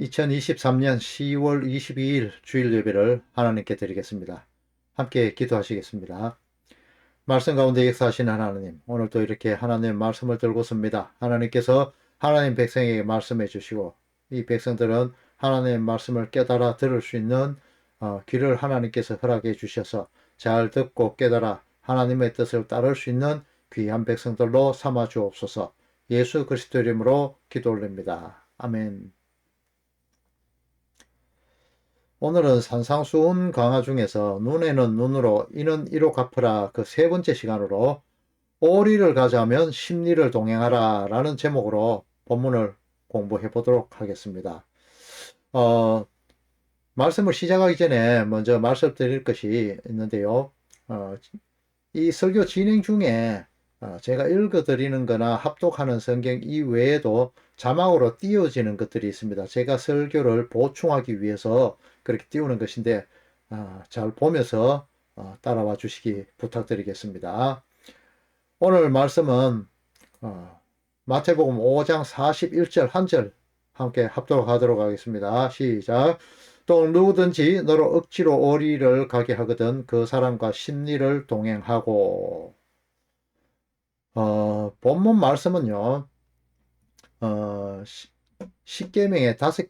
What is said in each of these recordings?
2023년 10월 22일 주일 예배를 하나님께 드리겠습니다. 함께 기도하시겠습니다. 말씀 가운데 역사하시는 하나님, 오늘도 이렇게 하나님의 말씀을 들고 섭니다. 하나님께서 하나님 백성에게 말씀해 주시고 이 백성들은 하나님의 말씀을 깨달아 들을 수 있는 귀를 하나님께서 허락해 주셔서 잘 듣고 깨달아 하나님의 뜻을 따를 수 있는 귀한 백성들로 삼아 주옵소서. 예수 그리스도 이름으로 기도 올립니다. 아멘. 오늘은 산상수훈 강화 중에서 눈에는 눈으로 이는 이로 갚으라 그 세 번째 시간으로 오리를 가져하면 십리를 동행하라 라는 제목으로 본문을 공부해 보도록 하겠습니다. 말씀을 시작하기 전에 먼저 말씀드릴 것이 있는데요. 이 설교 진행 중에 제가 읽어드리는 거나 합독하는 성경 이외에도 자막으로 띄워지는 것들이 있습니다. 제가 설교를 보충하기 위해서 그렇게 띄우는 것인데 잘 보면서 따라와 주시기 부탁드리겠습니다. 오늘 말씀은 마태복음 5장 41절 한 절 함께 합독하도록 하겠습니다. 시작. 또 누구든지 너로 억지로 오리를 가게 하거든 그 사람과 십리를 동행하고. 본문 말씀은요, 십계명의 다섯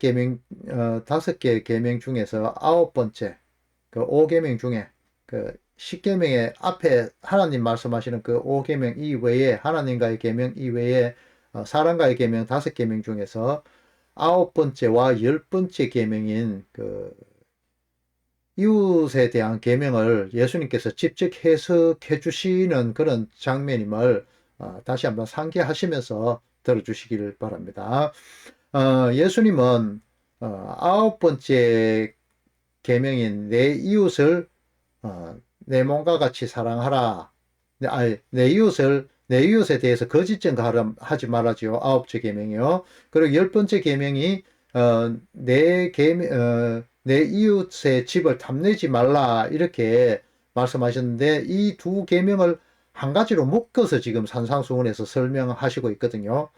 개 계명 중에서 아홉 번째, 그 오계명 중에, 그 십계명의 앞에 하나님 말씀하시는 그 오계명 이외에, 하나님과의 계명 이외에, 사람과의 계명 다섯 계명 중에서 아홉 번째와 열 번째 계명인 그 이웃에 대한 계명을 예수님께서 직접 해석해 주시는 그런 장면임을 다시 한번 상기하시면서 들어주시길 바랍니다. 예수님은 아홉 번째 계명인 내 이웃을 내 몸과 같이 사랑하라. 아니, 내 이웃에 대해서 거짓 증거하지 말아지요. 아홉째 계명이요. 그리고 열 번째 계명이 내 이웃의 집을 탐내지 말라 이렇게 말씀하셨는데 이 두 계명을 한 가지로 묶어서 지금 산상수훈에서 설명하시고 있거든요.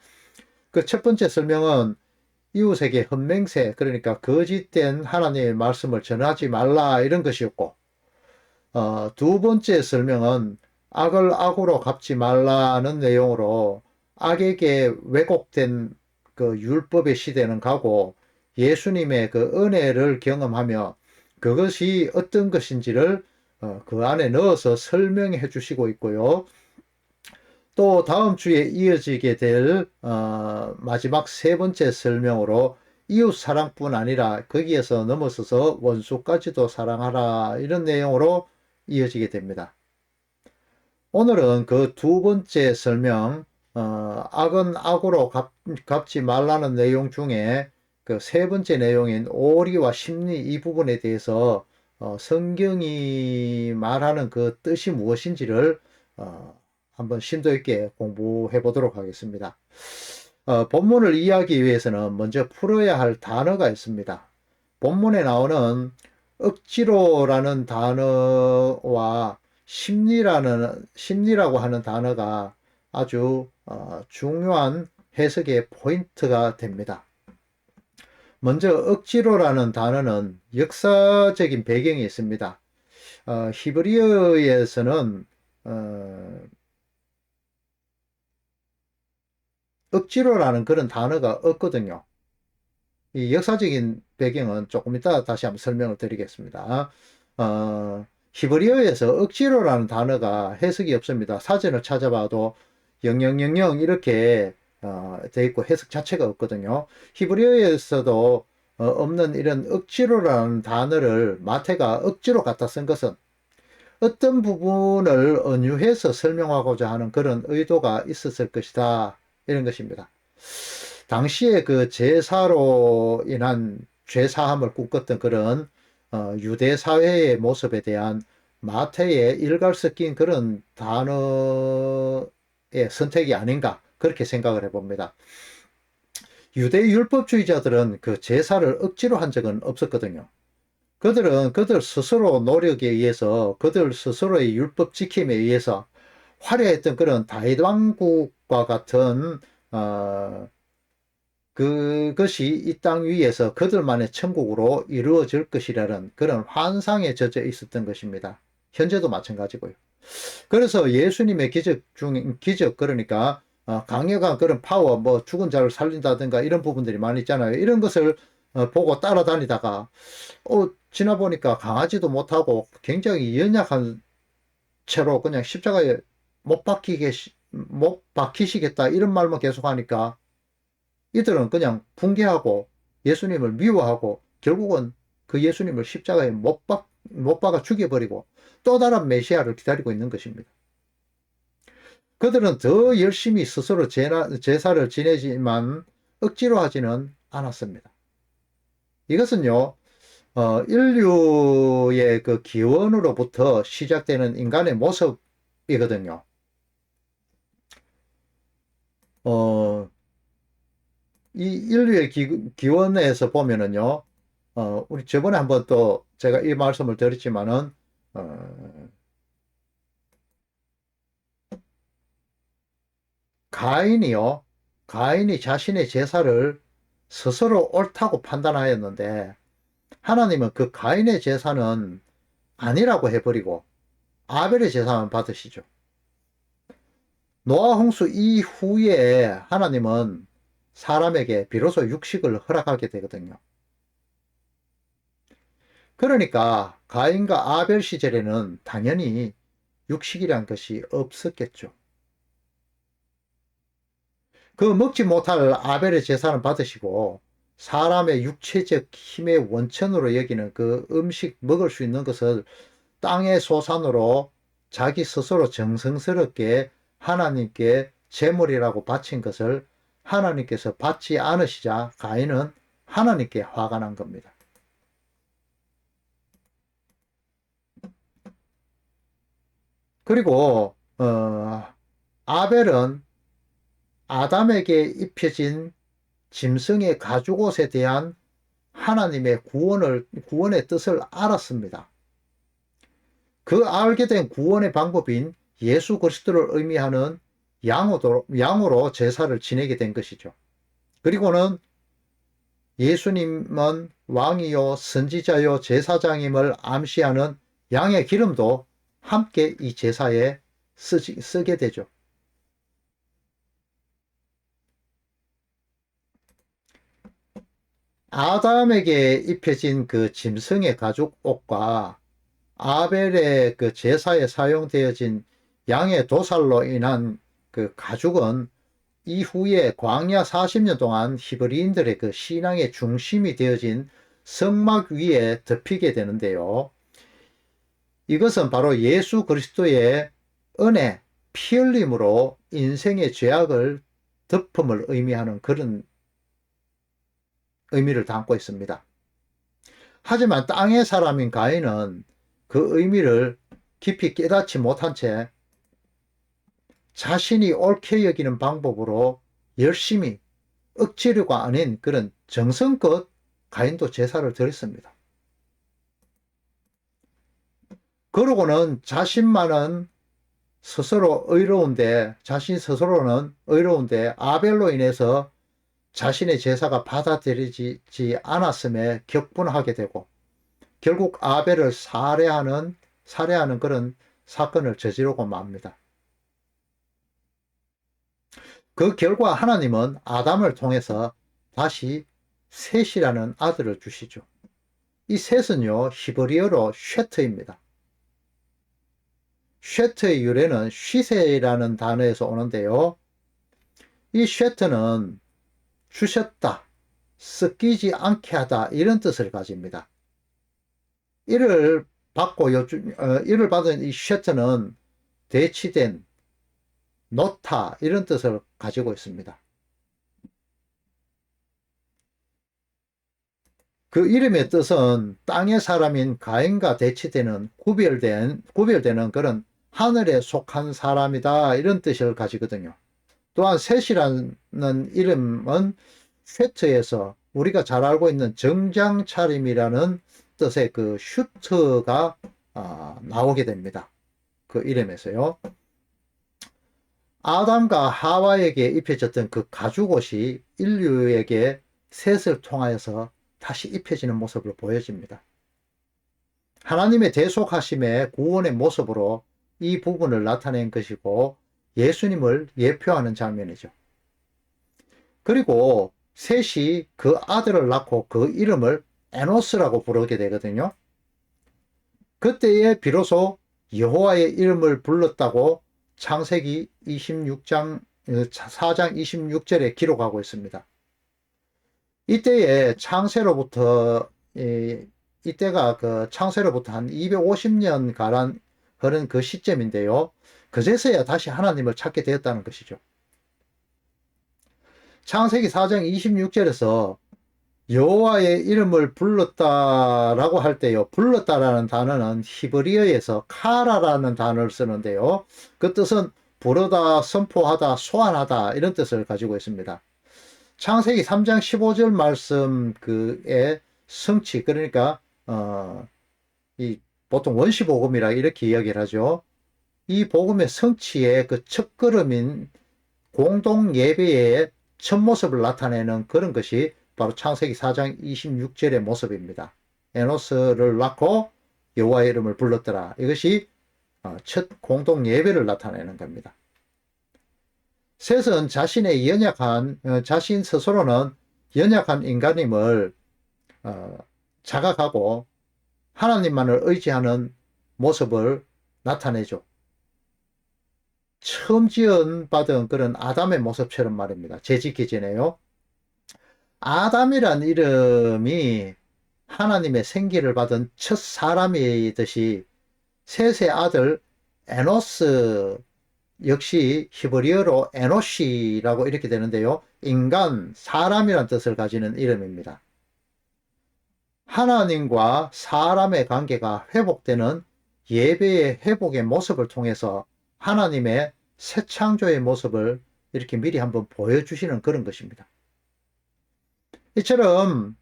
그 첫 번째 설명은 이웃에게 헛맹세, 그러니까 거짓된 하나님의 말씀을 전하지 말라 이런 것이었고, 두 번째 설명은 악을 악으로 갚지 말라는 내용으로 악에게 왜곡된 그 율법의 시대는 가고 예수님의 그 은혜를 경험하며 그것이 어떤 것인지를 그 안에 넣어서 설명해 주시고 있고요. 또 다음 주에 이어지게 될 마지막 세 번째 설명으로 이웃 사랑뿐 아니라 거기에서 넘어서서 원수까지도 사랑하라 이런 내용으로 이어지게 됩니다. 오늘은 그 두 번째 설명, 악은 악으로 갚지 말라는 내용 중에 그 세 번째 내용인 오리와 십리 이 부분에 대해서 성경이 말하는 그 뜻이 무엇인지를 한번 심도 있게 공부해 보도록 하겠습니다. 본문을 이해하기 위해서는 먼저 풀어야 할 단어가 있습니다. 본문에 나오는 억지로라는 단어와 심리라고 하는 단어가 아주 중요한 해석의 포인트가 됩니다. 먼저 억지로라는 단어는 역사적인 배경이 있습니다. 히브리어에서는 억지로라는 그런 단어가 없거든요. 이 역사적인 배경은 조금 이따 다시 한번 설명을 드리겠습니다. 히브리어에서 억지로라는 단어가 해석이 없습니다. 사전을 찾아봐도 0000 이렇게 돼 있고 해석 자체가 없거든요. 히브리어에서도 없는 이런 억지로라는 단어를 마태가 억지로 갖다 쓴 것은 어떤 부분을 은유해서 설명하고자 하는 그런 의도가 있었을 것이다. 이런 것입니다. 당시에 그 제사로 인한 죄사함을 꿈꿨던 그런 유대 사회의 모습에 대한 마태의 일갈 섞인 그런 단어의 선택이 아닌가 그렇게 생각을 해봅니다. 유대 율법주의자들은 그 제사를 억지로 한 적은 없었거든요. 그들은 그들 스스로 노력에 의해서 그들 스스로의 율법 지킴에 의해서 화려했던 그런 다윗 왕국과 같은 그것이 이 땅 위에서 그들만의 천국으로 이루어질 것이라는 그런 환상에 젖어 있었던 것입니다. 현재도 마찬가지고요. 그래서 예수님의 기적, 그러니까 강력한 그런 파워, 뭐 죽은 자를 살린다든가 이런 부분들이 많이 있잖아요. 이런 것을 보고 따라다니다가 지나 보니까 강하지도 못하고 굉장히 연약한 채로 그냥 십자가에 못 박히시겠다 이런 말만 계속하니까 이들은 그냥 붕괴하고 예수님을 미워하고 결국은 그 예수님을 십자가에 못 박아 죽여버리고 또 다른 메시아를 기다리고 있는 것입니다. 그들은 더 열심히 스스로 제사를 지내지만 억지로 하지는 않았습니다. 이것은요, 인류의 그 기원으로부터 시작되는 인간의 모습이거든요. 이 인류의 기원에서 보면은요, 우리 저번에 한번 또 제가 이 말씀을 드렸지만은, 가인이 자신의 제사를 스스로 옳다고 판단하였는데, 하나님은 그 가인의 제사는 아니라고 해버리고, 아벨의 제사만 받으시죠. 노아 홍수 이후에 하나님은 사람에게 비로소 육식을 허락하게 되거든요. 그러니까 가인과 아벨 시절에는 당연히 육식이란 것이 없었겠죠. 그 먹지 못할 아벨의 제사는 받으시고 사람의 육체적 힘의 원천으로 여기는 그 음식 먹을 수 있는 것을 땅의 소산으로 자기 스스로 정성스럽게 하나님께 제물이라고 바친 것을 하나님께서 받지 않으시자 가인은 하나님께 화가 난 겁니다. 그리고 아벨은 아담에게 입혀진 짐승의 가죽옷에 대한 하나님의 구원의 뜻을 알았습니다. 그 알게 된 구원의 방법인 예수 그리스도를 의미하는 양으로 제사를 지내게 된 것이죠. 그리고는 예수님은 왕이요 선지자요 제사장임을 암시하는 양의 기름도 함께 이 제사에 쓰게 되죠. 아담에게 입혀진 그 짐승의 가죽 옷과 아벨의 그 제사에 사용되어진 양의 도살로 인한 그 가죽은 이후에 광야 40년 동안 히브리인들의 그 신앙의 중심이 되어진 성막 위에 덮이게 되는데요. 이것은 바로 예수 그리스도의 은혜, 피 흘림으로 인생의 죄악을 덮음을 의미하는 그런 의미를 담고 있습니다. 하지만 땅의 사람인 가인은 그 의미를 깊이 깨닫지 못한 채 자신이 옳게 여기는 방법으로 열심히 억지로가 아닌 그런 정성껏 가인도 제사를 드렸습니다. 그러고는 자신 스스로는 의로운데 아벨로 인해서 자신의 제사가 받아들이지 않았음에 격분하게 되고 결국 아벨을 살해하는 그런 사건을 저지르고 맙니다. 그 결과 하나님은 아담을 통해서 다시 셋이라는 아들을 주시죠. 이 셋은요, 히브리어로 쉐트입니다. 쉐트의 유래는 쉬세라는 단어에서 오는데요. 이 쉐트는 주셨다, 섞이지 않게 하다 이런 뜻을 가집니다. 이를 받은 이 쉐트는 대치된, 놓다 이런 뜻을 가지고 있습니다. 그 이름의 뜻은 땅의 사람인 가인과 대치되는 구별되는 그런 하늘에 속한 사람이다 이런 뜻을 가지거든요. 또한 셋이라는 이름은 쉐트에서 우리가 잘 알고 있는 정장차림이라는 뜻의 그 슈트가 나오게 됩니다. 그 이름에서요. 아담과 하와에게 입혀졌던 그 가죽옷이 인류에게 셋을 통하여서 다시 입혀지는 모습을 보여집니다. 하나님의 대속하심의 구원의 모습으로 이 부분을 나타낸 것이고 예수님을 예표하는 장면이죠. 그리고 셋이 그 아들을 낳고 그 이름을 에노스라고 부르게 되거든요. 그때에 비로소 여호와의 이름을 불렀다고 창세기 26장 4장 26절에 기록하고 있습니다. 이때에 창세로부터 이때가 그 창세로부터 한 250년 가량 흐른 그 시점인데요. 그제서야 다시 하나님을 찾게 되었다는 것이죠. 창세기 4장 26절에서 여호와의 이름을 불렀다라고 할 때요. 불렀다라는 단어는 히브리어에서 카라라는 단어를 쓰는데요. 그 뜻은 부르다, 선포하다, 소환하다 이런 뜻을 가지고 있습니다. 창세기 3장 15절 말씀 그의 성취 그러니까 이 보통 원시복음이라 이렇게 이야기를 하죠. 이 복음의 성취의 그 첫걸음인 공동 예배의 첫 모습을 나타내는 그런 것이 바로 창세기 4장 26절의 모습입니다. 에노스를 낳고 여호와의 이름을 불렀더라. 이것이 첫 공동 예배를 나타내는 겁니다. 셋은 자신의 자신 스스로는 연약한 인간임을 자각하고 하나님만을 의지하는 모습을 나타내죠. 처음 지원받은 그런 아담의 모습처럼 말입니다. 재짓기전에요. 아담이란 이름이 하나님의 생기를 받은 첫 사람이듯이 셋의 아들 에노스 역시 히브리어로 에노시라고 이렇게 되는데요. 인간, 사람이란 뜻을 가지는 이름입니다. 하나님과 사람의 관계가 회복되는 예배의 회복의 모습을 통해서 하나님의 새 창조의 모습을 이렇게 미리 한번 보여주시는 그런 것입니다. 이처럼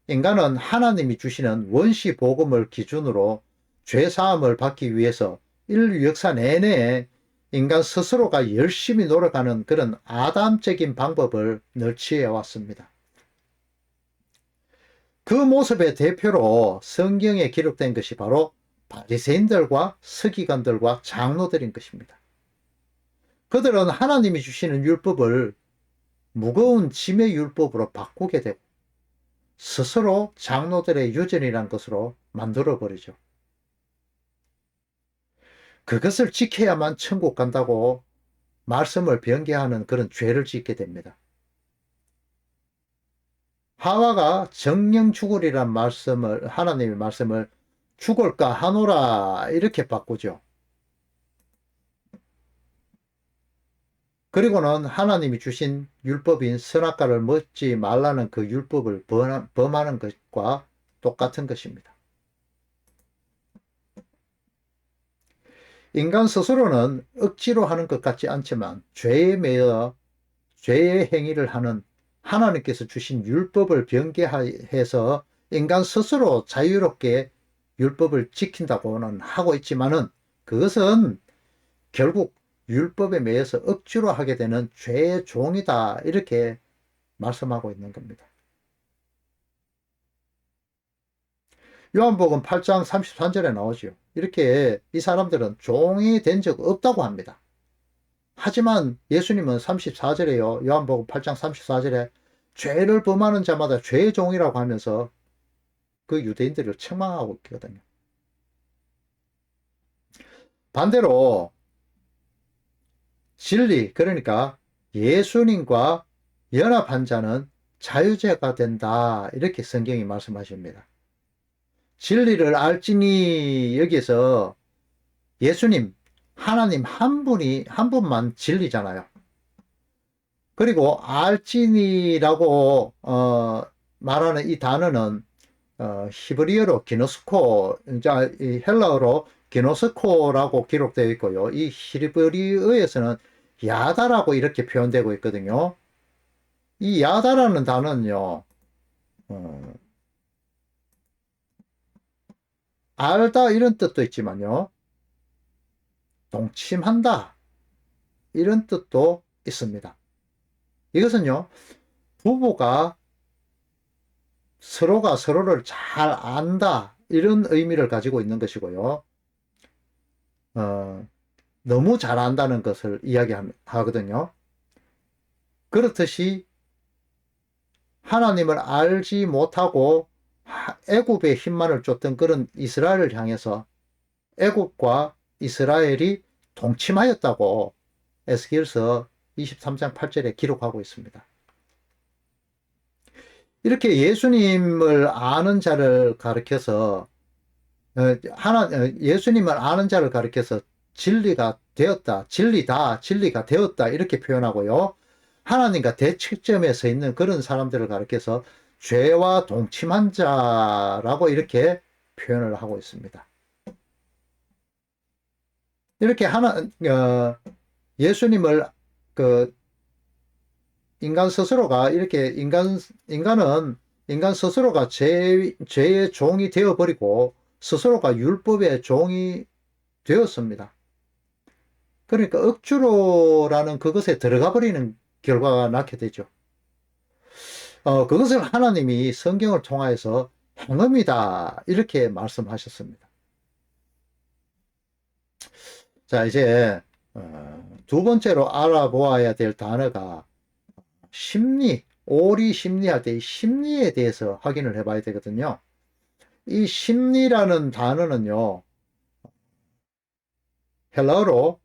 인간은 하나님이 주시는 원시 복음을 기준으로 죄 사함을 받기 위해서 인류 역사 내내 인간 스스로가 열심히 노력하는 그런 아담적인 방법을 늘 취해왔습니다. 그 모습의 대표로 성경에 기록된 것이 바로 바리새인들과 서기관들과 장로들인 것입니다. 그들은 하나님이 주시는 율법을 무거운 짐의 율법으로 바꾸게 되고 스스로 장로들의 유전이란 것으로 만들어버리죠. 그것을 지켜야만 천국 간다고 말씀을 변개하는 그런 죄를 짓게 됩니다. 하와가 정령 죽으리란 말씀을 하나님의 말씀을 죽을까 하노라 이렇게 바꾸죠. 그리고는 하나님이 주신 율법인 선악과를 먹지 말라는 그 율법을 범하는 것과 똑같은 것입니다. 인간 스스로는 억지로 하는 것 같지 않지만 죄에 매여 죄의 행위를 하는 하나님께서 주신 율법을 변개해서 인간 스스로 자유롭게 율법을 지킨다고는 하고 있지만은 그것은 결국 율법에 매여서 억지로 하게 되는 죄의 종이다 이렇게 말씀하고 있는 겁니다. 요한복음 8장 33절에 나오죠. 이렇게 이 사람들은 종이 된 적 없다고 합니다. 하지만 예수님은 34절에요. 요한복음 8장 34절에 죄를 범하는 자마다 죄의 종이라고 하면서 그 유대인들을 책망하고 있거든요. 반대로 진리, 그러니까 예수님과 연합한 자는 자유자가 된다. 이렇게 성경이 말씀하십니다. 진리를 알지니 여기서 예수님, 하나님 한 분만 진리잖아요. 그리고 알지니라고 말하는 이 단어는 히브리어로 기노스코, 헬라어로 기노스코라고 기록되어 있고요. 이 히브리어에서는 야다라고 이렇게 표현되고 있거든요. 이 야다라는 단어는요, 알다 이런 뜻도 있지만요, 동침한다, 이런 뜻도 있습니다. 이것은요, 부부가 서로가 서로를 잘 안다, 이런 의미를 가지고 있는 것이고요. 너무 잘 안다는 것을 이야기하거든요. 그렇듯이 하나님을 알지 못하고 애굽의 힘만을 쫓던 그런 이스라엘을 향해서 애굽과 이스라엘이 동침하였다고 에스겔서 23장 8절에 기록하고 있습니다. 이렇게 예수님을 아는 자를 가리켜서 예수님을 아는 자를 가리켜서 진리가 되었다, 진리다, 진리가 되었다 이렇게 표현하고요. 하나님과 대척점에 서 있는 그런 사람들을 가리켜서 죄와 동침한 자라고 이렇게 표현을 하고 있습니다. 이렇게 예수님을 그 인간 스스로가 이렇게 인간 스스로가 죄의 종이 되어버리고 스스로가 율법의 종이 되었습니다. 그러니까 억지로라는 그것에 들어가 버리는 결과가 낳게 되죠. 그것을 하나님이 성경을 통하여서 행음이다 이렇게 말씀하셨습니다. 자, 이제 두 번째로 알아보아야 될 단어가 심리, 오리 심리할 때 이 심리에 대해서 확인을 해봐야 되거든요. 이 심리라는 단어는요, 헬라어로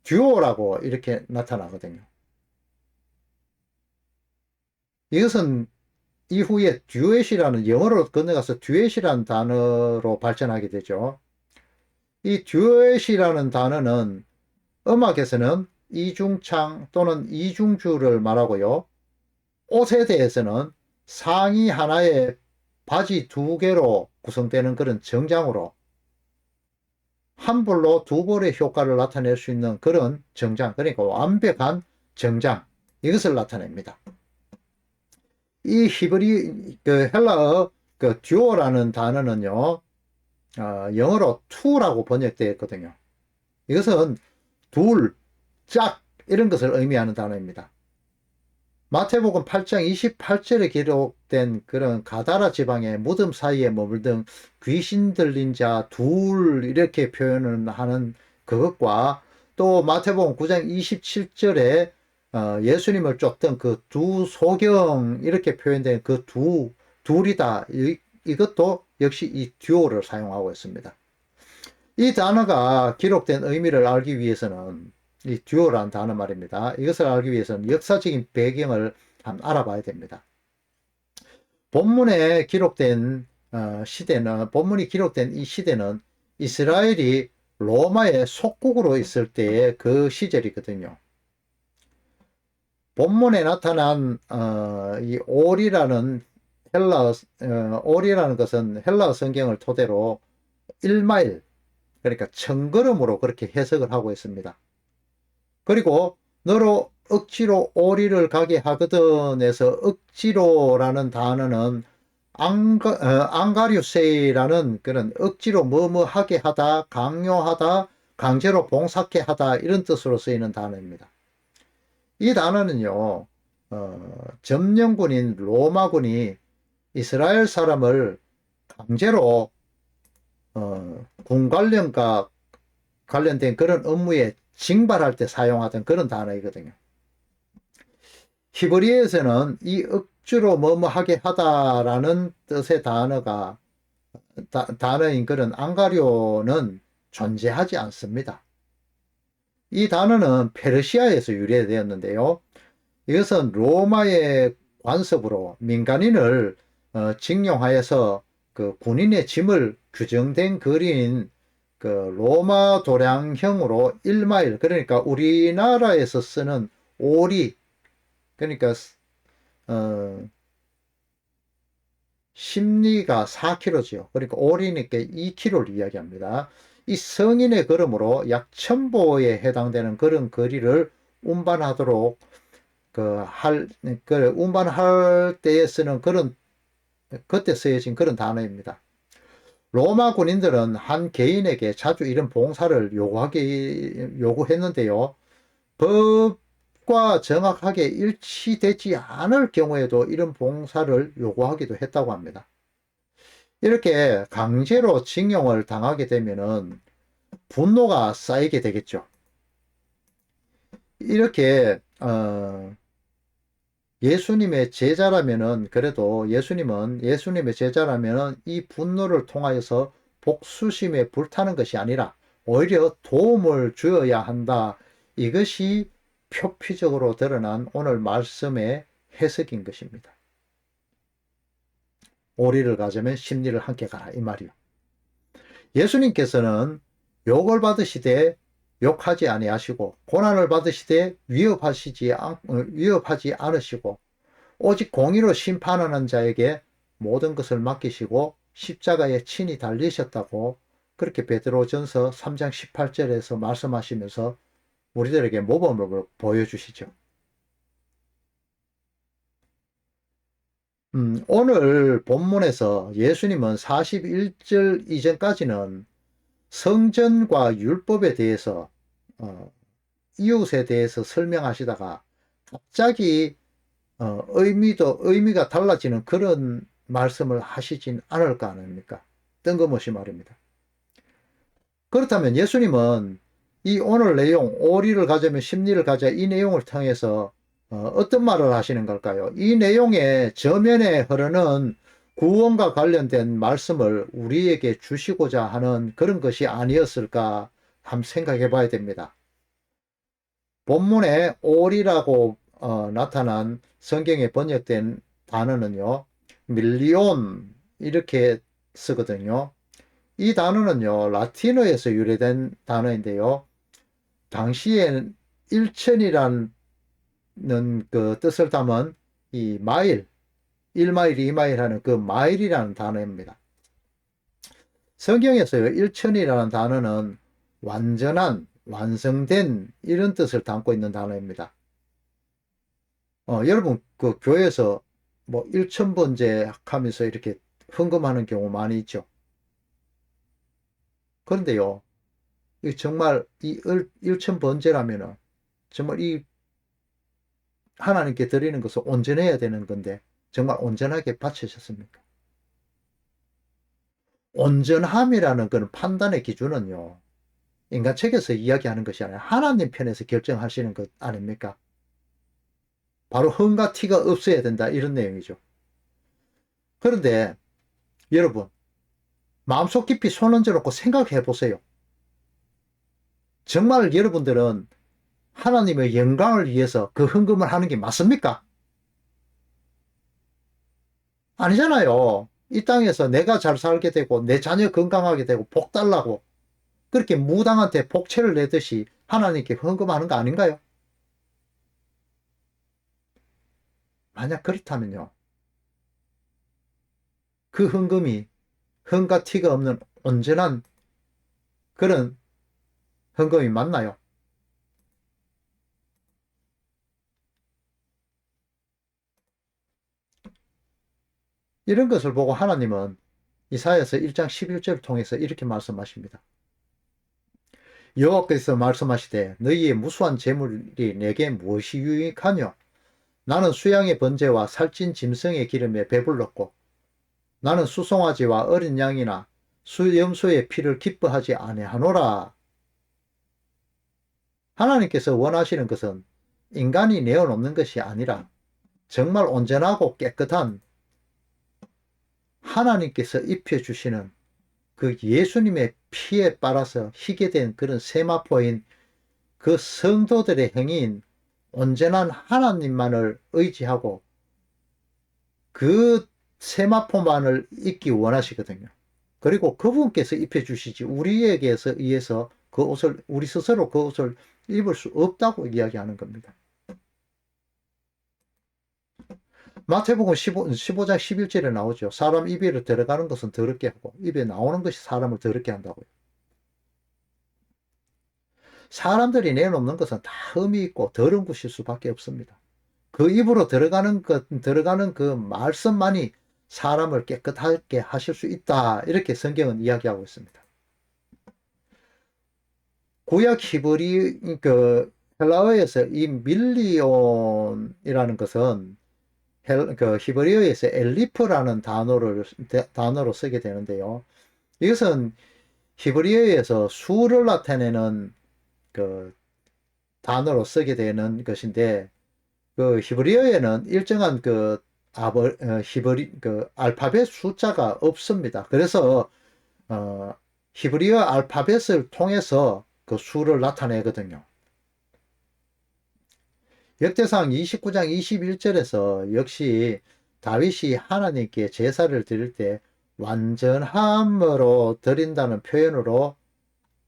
듀오라고 이렇게 나타나거든요. 이것은 이후에 듀엣이라는, 영어로 건너가서 듀엣이라는 단어로 발전하게 되죠. 이 듀엣이라는 단어는 음악에서는 이중창 또는 이중주를 말하고요. 옷에 대해서는 상의 하나에 바지 두 개로 구성되는 그런 정장으로 한 벌로 두 벌의 효과를 나타낼 수 있는 그런 정장, 그러니까 완벽한 정장, 이것을 나타냅니다. 이 헬라어 듀오라는 단어는요, 영어로 투라고 번역되어 있거든요. 이것은 둘, 짝, 이런 것을 의미하는 단어입니다. 마태복음 8장 28절에 기록된 그런 가다라 지방의 무덤 사이에 머물던 귀신 들린 자 둘, 이렇게 표현을 하는 그것과 또 마태복음 9장 27절에 예수님을 쫓던 그 두 소경, 이렇게 표현된 그 둘이다, 이것도 역시 이 듀오를 사용하고 있습니다. 이 단어가 기록된 의미를 알기 위해서는, 이 듀오라는 단어 말입니다. 이것을 알기 위해서는 역사적인 배경을 한번 알아봐야 됩니다. 본문에 기록된 본문이 기록된 이 시대는 이스라엘이 로마의 속국으로 있을 때의 그 시절이거든요. 본문에 나타난 이 올이라는 올이라는 것은 헬라어 성경을 토대로 1마일, 그러니까 천걸음으로 그렇게 해석을 하고 있습니다. 그리고 너로 억지로 오리를 가게 하거든에서 억지로라는 단어는 앙가류세이라는 그런 억지로 뭐뭐하게 하다, 강요하다, 강제로 봉사케 하다, 이런 뜻으로 쓰이는 단어입니다. 이 단어는요, 점령군인 로마군이 이스라엘 사람을 강제로 군 관련과 관련된 그런 업무에 징발할 때 사용하던 그런 단어이거든요. 히브리어에서는 이 억지로 뭐뭐하게 하다라는 뜻의 단어인 그런 앙가료는 존재하지 않습니다. 이 단어는 페르시아에서 유래되었는데요. 이것은 로마의 관습으로 민간인을 징용하여서 그 군인의 짐을 규정된 거리인 그 로마 도량형으로 1마일, 그러니까 우리나라에서 쓰는 오리, 그러니까 심리가 4km지요. 그러니까 오리니까 2km를 이야기합니다. 이 성인의 걸음으로 약 1000보에 해당되는 그런 거리를 운반하도록 운반할 때에 쓰는 그때 쓰여진 그런 단어입니다. 로마 군인들은 한 개인에게 자주 이런 봉사를 요구했는데요. 법과 정확하게 일치되지 않을 경우에도 이런 봉사를 요구하기도 했다고 합니다. 이렇게 강제로 징용을 당하게 되면은 분노가 쌓이게 되겠죠. 이렇게 예수님의 제자라면은, 그래도 예수님의 제자라면은 이 분노를 통하여서 복수심에 불타는 것이 아니라 오히려 도움을 주어야 한다. 이것이 표피적으로 드러난 오늘 말씀의 해석인 것입니다. 오리를 가자면 심리를 함께 가라, 이 말이요. 예수님께서는 욕을 받으시되 욕하지 아니하시고 고난을 받으시되 위협하지 않으시고 오직 공의로 심판하는 자에게 모든 것을 맡기시고 십자가에 친히 달리셨다고, 그렇게 베드로전서 3장 18절에서 말씀하시면서 우리들에게 모범을 보여주시죠. 오늘 본문에서 예수님은 41절 이전까지는 성전과 율법에 대해서 이웃에 대해서 설명하시다가 갑자기 의미가 달라지는 그런 말씀을 하시진 않을 거 아닙니까? 뜬금없이 말입니다. 그렇다면 예수님은 이 오늘 내용, 오리를 가자면 심리를 가자, 이 내용을 통해서 어떤 말을 하시는 걸까요? 이 내용의 저면에 흐르는 구원과 관련된 말씀을 우리에게 주시고자 하는 그런 것이 아니었을까 한번 생각해 봐야 됩니다. 본문에 오리라고 나타난 성경에 번역된 단어는요, 밀리온 이렇게 쓰거든요. 이 단어는요, 라틴어에서 유래된 단어인데요. 당시엔 1천이라는 그 뜻을 담은 이 마일, 1마일, 2마일 하는 그 마일이라는 단어입니다. 성경에서요, 1천이라는 단어는 완전한, 완성된 이런 뜻을 담고 있는 단어입니다. 여러분 그 교회에서 뭐 1천번째 하면서 이렇게 헌금하는 경우 많이 있죠. 그런데요, 정말 이 1천번째라면은 정말 이 하나님께 드리는 것을 온전해야 되는 건데 정말 온전하게 바치셨습니까? 온전함이라는 그런 판단의 기준은요, 인간 책에서 이야기하는 것이 아니라 하나님 편에서 결정하시는 것 아닙니까? 바로 흠과 티가 없어야 된다, 이런 내용이죠. 그런데 여러분, 마음속 깊이 손 얹어놓고 생각해 보세요. 정말 여러분들은 하나님의 영광을 위해서 그 헌금을 하는 게 맞습니까? 아니잖아요. 이 땅에서 내가 잘 살게 되고 내 자녀 건강하게 되고 복 달라고 그렇게 무당한테 복채를 내듯이 하나님께 헌금하는 거 아닌가요? 만약 그렇다면요, 그 헌금이 흠과 티가 없는 온전한 그런 헌금이 맞나요? 이런 것을 보고 하나님은 이사야서 1장 11절을 통해서 이렇게 말씀하십니다. 여호와께서 말씀하시되 너희의 무수한 재물이 내게 무엇이 유익하뇨? 나는 수양의 번제와 살찐 짐승의 기름에 배불렀고 나는 수송아지와 어린 양이나 수염소의 피를 기뻐하지 아니하노라. 하나님께서 원하시는 것은 인간이 내어놓는 것이 아니라 정말 온전하고 깨끗한 하나님께서 입혀주시는 그 예수님의 피에 빨아서 희게 된 그런 세마포인 그 성도들의 행위인 온전한 하나님만을 의지하고 그 세마포만을 입기 원하시거든요. 그리고 그분께서 입혀주시지 우리에게서 의해서 그 옷을, 우리 스스로 그 옷을 입을 수 없다고 이야기하는 겁니다. 마태복음 15장 11절에 나오죠. 사람 입에 들어가는 것은 더럽게 하고 입에 나오는 것이 사람을 더럽게 한다고요. 사람들이 내놓는 것은 다 흠이 있고 더러운 것일 수밖에 없습니다. 그 입으로 들어가는 그 말씀만이 사람을 깨끗하게 하실 수 있다. 이렇게 성경은 이야기하고 있습니다. 구약 헬라어에서 이 밀리온이라는 것은 히브리어에서 엘리프라는 단어로 쓰게 되는데요. 이것은 히브리어에서 수를 나타내는 그 단어로 쓰게 되는 것인데, 그 히브리어에는 일정한 알파벳 숫자가 없습니다. 그래서 히브리어 알파벳을 통해서 그 수를 나타내거든요. 역대상 29장 21절에서 역시 다윗이 하나님께 제사를 드릴 때 완전함으로 드린다는 표현으로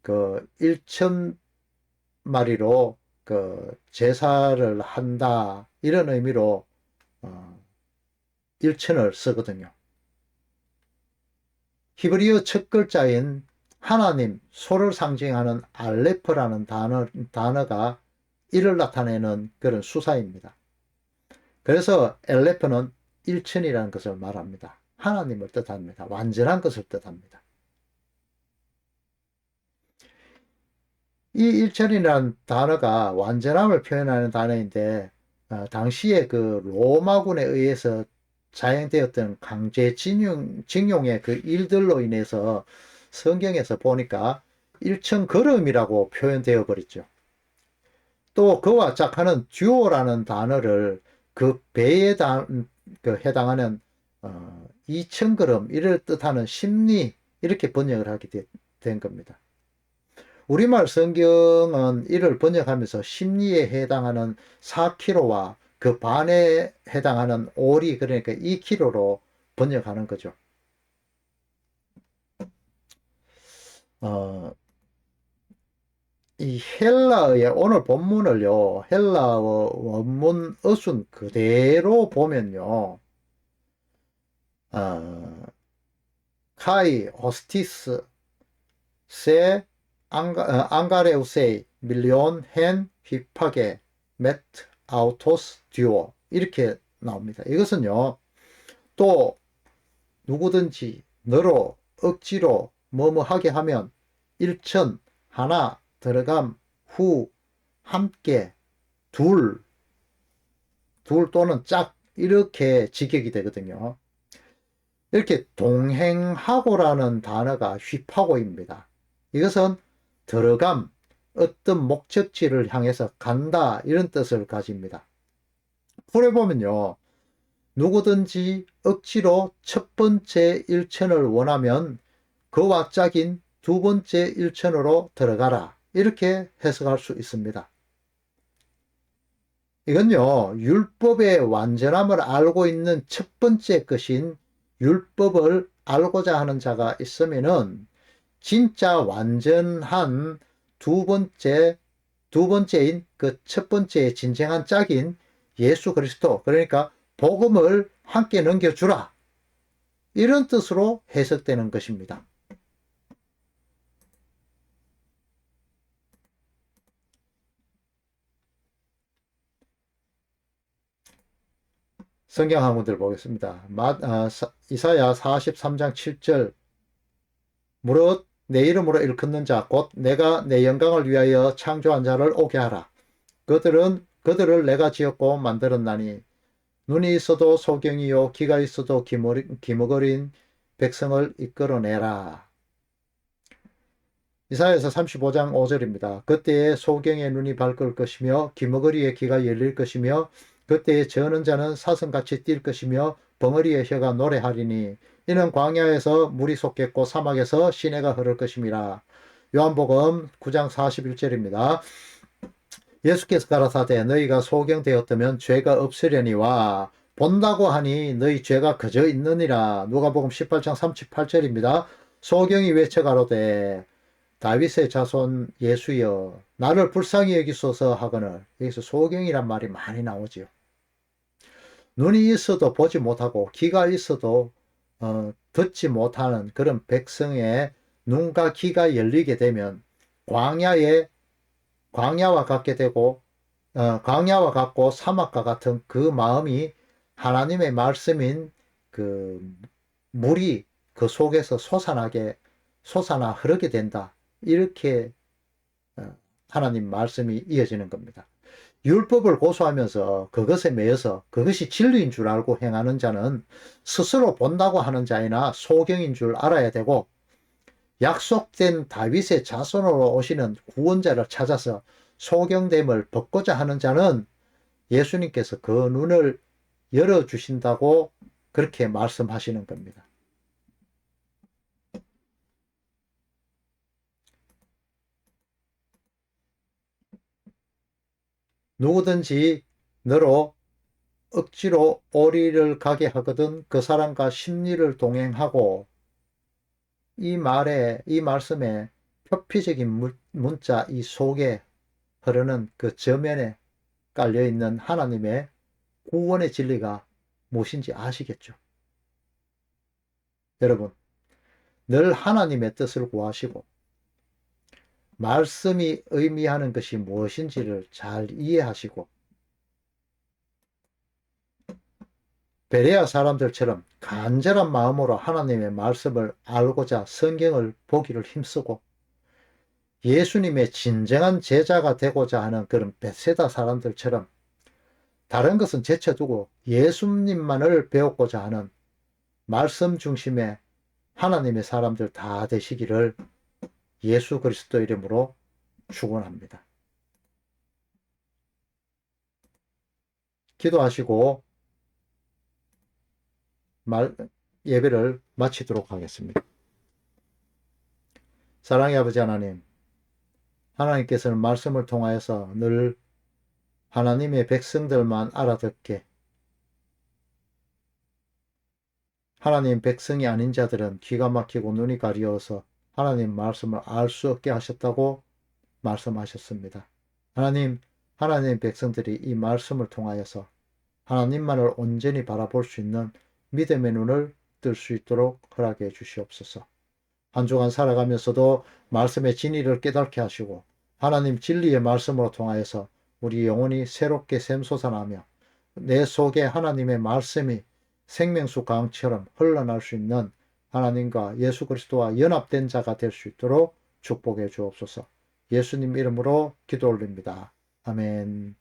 그 1,000마리로 그 제사를 한다, 이런 의미로 1천을 쓰거든요. 히브리어 첫 글자인 하나님, 소를 상징하는 알레프라는 단어가 이를 나타내는 그런 수사입니다. 그래서 엘레프는 1천이라는 것을 말합니다. 하나님을 뜻합니다. 완전한 것을 뜻합니다. 이 1천이라는 단어가 완전함을 표현하는 단어인데, 당시에 그 로마군에 의해서 자행되었던 강제 징용의 그 일들로 인해서 성경에서 보니까 1천 걸음이라고 표현되어 버렸죠. 또 그와 짝하는 듀오라는 단어를 그 배에 해당하는 2천 걸음 이를 뜻하는 심리, 이렇게 번역을 하게 된 겁니다. 우리말 성경은 이를 번역하면서 심리에 해당하는 4kg와 그 반에 해당하는 오리, 그러니까 2kg로 번역하는 거죠. 이 헬라어의 오늘 본문을요, 헬라어 원문 어순 그대로 보면요, 카이, 호스티스, 세, 앙가레우세이, 밀리온, 헨, 휘파게, 매트, 아우토스, 듀오, 이렇게 나옵니다. 이것은요, 또 누구든지 너로 억지로 뭐뭐 하게 하면 일천, 하나, 들어감, 후, 함께, 둘 또는 짝, 이렇게 직역이 되거든요. 이렇게 동행하고라는 단어가 휘파고입니다. 이것은 들어감, 어떤 목적지를 향해서 간다, 이런 뜻을 가집니다. 풀에 보면요, 누구든지 억지로 첫 번째 일천을 원하면 그와 짝인 두 번째 일천으로 들어가라, 이렇게 해석할 수 있습니다. 이건요, 율법의 완전함을 알고 있는 첫 번째 것인 율법을 알고자 하는 자가 있으면은 진짜 완전한 두 번째인 그 첫 번째의 진정한 짝인 예수 그리스도, 그러니까 복음을 함께 넘겨주라, 이런 뜻으로 해석되는 것입니다. 성경 한군들 보겠습니다. 이사야 43장 7절, 무릇 내 이름으로 일컫는 자 곧 내가 내 영광을 위하여 창조한 자를 오게 하라. 그들을 내가 지었고 만들었나니 눈이 있어도 소경이요 귀가 있어도 기머거린 백성을 이끌어내라. 이사야서 35장 5절입니다. 그때에 소경의 눈이 밝을 것이며 기머거리의 귀가 열릴 것이며 그때에 저는 자는 사슴같이 뛸 것이며 벙어리의 혀가 노래하리니 이는 광야에서 물이 솟겠고 사막에서 시내가 흐를 것임이라. 요한복음 9장 41절입니다. 예수께서 가라사대 너희가 소경되었다면 죄가 없으려니와 본다고 하니 너희 죄가 그저 있느니라. 누가복음 18장 38절입니다. 소경이 외쳐가로되 다윗의 자손 예수여 나를 불쌍히 여기소서 하거늘. 여기서 소경이란 말이 많이 나오지요. 눈이 있어도 보지 못하고 귀가 있어도 듣지 못하는 그런 백성의 눈과 귀가 열리게 되면 광야와 같게 되고 광야와 같고 사막과 같은 그 마음이 하나님의 말씀인 그 물이 그 속에서 솟아나 흐르게 된다. 이렇게 하나님 말씀이 이어지는 겁니다. 율법을 고수하면서 그것에 매여서 그것이 진리인 줄 알고 행하는 자는 스스로 본다고 하는 자이나 소경인 줄 알아야 되고, 약속된 다윗의 자손으로 오시는 구원자를 찾아서 소경됨을 벗고자 하는 자는 예수님께서 그 눈을 열어주신다고 그렇게 말씀하시는 겁니다. 누구든지 너로 억지로 오리를 가게 하거든 그 사람과 심리를 동행하고, 이 말씀에 표피적인 문자 이 속에 흐르는 그 저면에 깔려있는 하나님의 구원의 진리가 무엇인지 아시겠죠? 여러분, 늘 하나님의 뜻을 구하시고 말씀이 의미하는 것이 무엇인지를 잘 이해하시고, 베레아 사람들처럼 간절한 마음으로 하나님의 말씀을 알고자 성경을 보기를 힘쓰고, 예수님의 진정한 제자가 되고자 하는 그런 벳세다 사람들처럼 다른 것은 제쳐두고 예수님만을 배우고자 하는 말씀 중심의 하나님의 사람들 다 되시기를 예수 그리스도 이름으로 축원합니다. 기도하시고 예배를 마치도록 하겠습니다. 사랑의 아버지 하나님, 하나님께서는 말씀을 통하여서 늘 하나님의 백성들만 알아듣게, 하나님 백성이 아닌 자들은 귀가 막히고 눈이 가려워서 하나님 말씀을 알 수 없게 하셨다고 말씀하셨습니다. 하나님 백성들이 이 말씀을 통하여서 하나님만을 온전히 바라볼 수 있는 믿음의 눈을 뜰 수 있도록 허락해 주시옵소서. 한 주간 살아가면서도 말씀의 진리를 깨닫게 하시고 하나님 진리의 말씀으로 통하여서 우리 영혼이 새롭게 샘솟아나며 내 속에 하나님의 말씀이 생명수 강처럼 흘러날 수 있는 하나님과 예수 그리스도와 연합된 자가 될 수 있도록 축복해 주옵소서. 예수님 이름으로 기도 올립니다. 아멘.